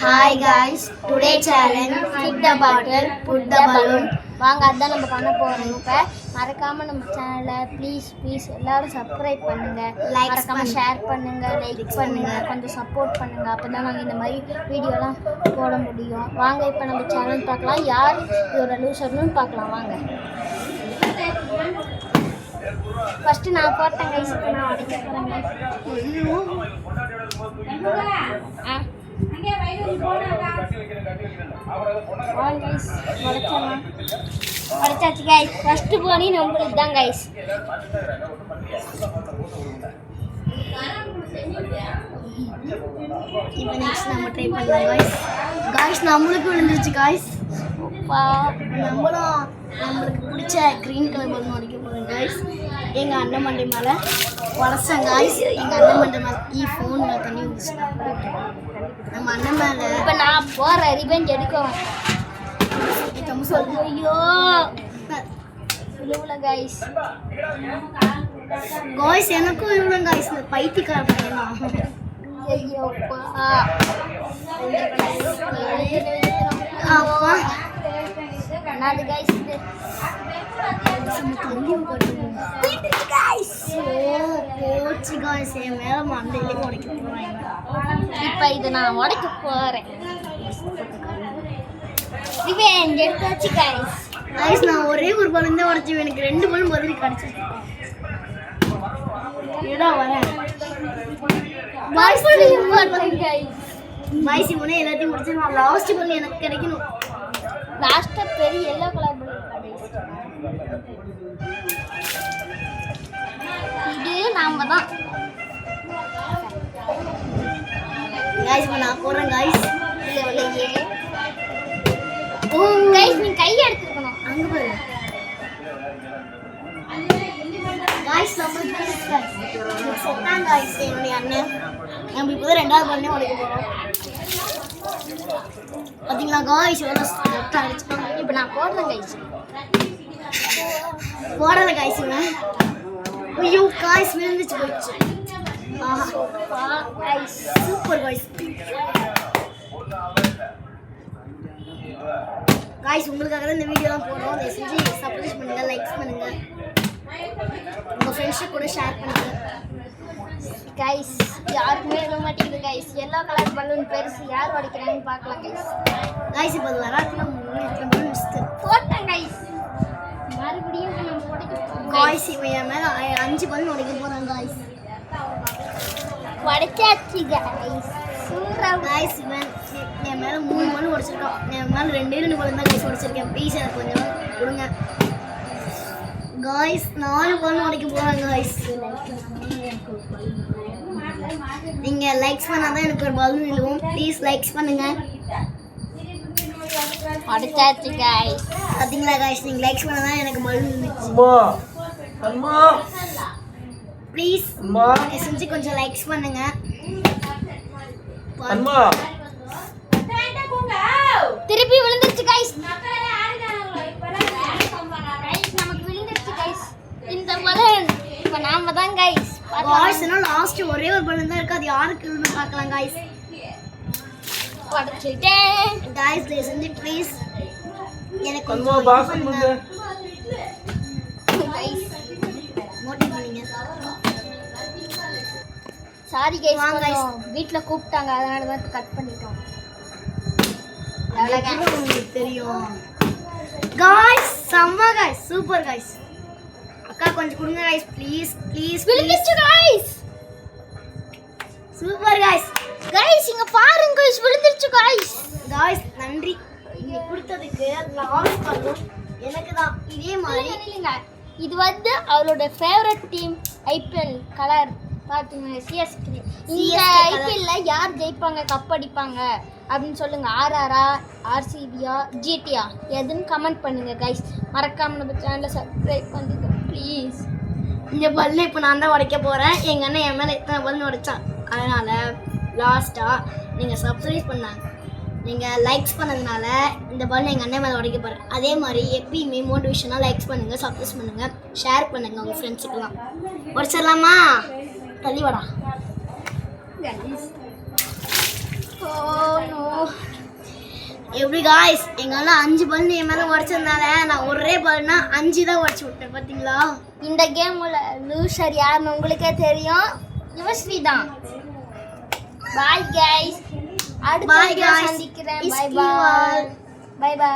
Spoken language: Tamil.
Hi guys, today challenge kick the bottle, put the balloon. வாங்க அதான் நம்ம பண்ண போறோம். இப்ப மறக்காம நம்ம சேனலை ப்ளீஸ் எல்லாரும் சப்ஸ்கிரைப் பண்ணுங்க, மறக்காம ஷேர் பண்ணுங்க, லைக் பண்ணுங்க, கொஞ்சம் சப்போர்ட் பண்ணுங்க. அப்பதான் நாங்கள் இந்த மாதிரி வீடியோலாம் போட முடியும். வாங்க இப்போ நம்ம சேனல் பார்க்கலாம், யார் இதோட லூசர்னு பார்க்கலாம். வாங்க ஃபர்ஸ்ட் நான் போட்டேன் கைஸ், இப்போ நான் உடைக்க போறேன். உடைச்சாச்சு கைஸ். ஃபர்ஸ்ட் போனி நம்மளுக்கு தான் கைஸ். இப்போ நெக்ஸ்ட் நம்ம ட்ரை பண்ணலாம் கைஸ். கைஸ் நம்மளுக்கு விழுந்துருச்சு கைஸ். நம்மளுக்கு பிடிச்ச க்ரீன் கலர் பலூன் உடைக்க போகிறோம் கைஸ். எங்கள் அண்ணன் மண்டை மேலே உடச்சேன் கைஸ். எங்கள் அண்ணன் மண்டை மேலே ஃபோனில் தண்ணி வந்துச்சு. நம்ம அண்ணன் மேலே இப்போ நான் போகிறேன் ரிவெஞ்ச் எடுக்கிறோம். ஐயோ இவ்வளோ கைஸ். காய்ஸ் எனக்கும் இவ்வளோ கைஸ். இந்த பைத்தியக்கார பையனா. ஐயோப்பா அப்பா என்னது கைஸ் இது? இப்போ இதை நான் உடைக்க போறேன். எடுத்தாச்சு கைஸ். கைஸ் நான் ஒரே ஒரு பலூன் தான் உடைச்சேன். எனக்கு 2 பலூன் மறுபடியும் கிடைச்சிருக்கு. பாய்ஸ் இவனே எல்லாத்தையும் முடிச்சிருவான். லாஸ்ட் பலூன் எனக்கு கிடைக்கணும். லாஸ்டா பெரிய எல்லோ கலர் பலூன் இது நாம தான் गाइस. நான் போறேன் गाइस. இல்லையே ஓ गाइस நீ கை எடுத்துக்கணும். அங்க பாரு गाइस. நம்ம செட்டான் गाइस. என்னோட அண்ணன் நம்ம இப்போ ரெண்டாவது பலூன் உடைக்க போறோம். பாத்தீங்களா गाइस எவ்வளவு ஸ்ட்ரெட்டா அடிச்சுட்டாங்க. இப்போ நான் போடுறேன் गाइस. போடல गाइस இவன். ஐயோ गाइस விழுந்துச்சு போச்சு. ஆஹா गाइस சூப்பர் गाइस. गाइस உங்களுக்காக தான் இந்த வீடியோலாம் போடுறோம். தயவு செஞ்சு சப்ஸ்கிரைப் பண்ணுங்க, லைக்ஸ் பண்ணுங்க, உங்க ஃப்ரெண்ட்ஸ் கூட ஷேர் பண்ணுங்க गाइस. யாருக்குமே விட மாட்டேங்குது गाइस. எல்லோ கலர் பலூன் பெருசு யார் உடைக்கிறாங்கன்னு பார்க்கலாம் गाइस. இப்போ அது வராதுல பலூன் மிஸ்ட் போட்டேன் गाइस. மறுபடியும் நம்ம உடைக்க गाइस. இவன் மேல 5 பலூன் உடைக்க போறான் गाइस. உடைச்சாச்சு गाइस. சூப்பரா गाइस. இவன் என் மேல 3 பலூன் உடைச்சிருக்கான். என் மேல 2 பலூன் தான் गाइस உடைச்சிருக்கேன். ப்ளீஸ் எனக்கு கொஞ்சம் கொடுங்க गाइस. 4 பலூன் உடைக்க போறாங்க गाइस. நீங்க லைக்ஸ் பண்ணாதான் எனக்கு ஒரு பலூன் விழுவும். ப்ளீஸ் லைக்ஸ் பண்ணுங்க. அடிச்சாச்சு गाइस. பாத்தீங்களா गाइस நீங்க லைக்ஸ் பண்ணாதான் எனக்கு பலூன் விழுந்துச்சு. அம்மா ப்ளீஸ் அம்மா செஞ்சு கொஞ்சம் லைக்ஸ் பண்ணுங்க. அம்மா திருப்பி விழுந்துச்சு गाइस. நமக்கு விழுந்துச்சு गाइस இந்த பலூன். இப்போ நாம தான் गाइस. गाइस நான் லாஸ்ட் ஒரே ஒரு பலூன் தான் இருக்கு. அது யாருக்கு விழுந்து பார்க்கலாம் गाइस. உடைச்சிட்டேன் गाइस. லிசன் ப்ளீஸ் எனக்கு கொஞ்சம் பாஸ் பண்ணுங்க गाइस. மோட்டிவேட் பண்ணுங்க. Sorry guys. வாங்க गाइस. வீட்ல கூப்பிட்டாங்க அதனால தான் கட் பண்ணிட்டோம். அவ்வளவுதான் உங்களுக்கு தெரியும் गाइस. செம்ம गाइस. Super guys. அக்கா கொஞ்சம் கொடுங்க गाइस ப்ளீஸ் விழுந்துச்சு गाइस. Super guys. गाइस இங்க பாருங்க गाइस விழுந்துச்சு गाइस. நன்றி நீ கொடுத்ததுக்கு. லாஸ்ட் பலூன் எனக்கு தான். இதே மாதிரி இல்லங்க இது வந்து அவளோட ஃபேவரட் டீம் ஐபிஎல் கலர் பாத்தீங்க சிஎஸ்கே. இந்த ஐபிஎல்ல யார் ஜெயிப்பாங்க, கப் அடிப்பாங்க அப்படின்னு சொல்லுங்க. ஆர்ஆரா, ஆர்சிபியா, ஜிடியா எதுன்னு கமெண்ட் பண்ணுங்க गाइस. மறக்காம நம்ம சேனலை சப்ஸ்கிரைப் பண்ணுங்க ப்ளீஸ். இந்த பல்ல இப்போ நான் தான் உடைக்க போறேன். எங்க அண்ணன் என் மேலே எத்தனை பலூன் உடைச்சான். அதனால லாஸ்டா நீங்க சப்ஸ்கிரைப் பண்ணாங்க, நீங்க லைக்ஸ் பண்ணதுனால இந்த பலூன் எங்கள் அண்ணன் மேலே உடைக்க போகிறேன். அதே மாதிரி எப்பயுமே மோட்டிவேஷனாக லைக்ஸ் பண்ணுங்கள், சப்ஸ்கிரைப் பண்ணுங்கள், ஷேர் பண்ணுங்கள் உங்கள் ஃப்ரெண்ட்ஸுக்கெல்லாம். உடைச்சிடலாமா? தள்ளி வாடா. Oh no. எப்படி காய்ஸ் எங்க அண்ணா 5 பலூன் என் மேல உடைச்சதுனால நான் ஒரே பலூனா 5 தான் உடைச்சு விட்டேன் பாத்தீங்களா. இந்த கேம்ல லூசர் யாருன்னு உங்களுக்கே தெரியும், யுவஸ்ரீ தான். பாய் गाइस, அடுத்த வீடியோல சந்திக்கிறேன். Bye by.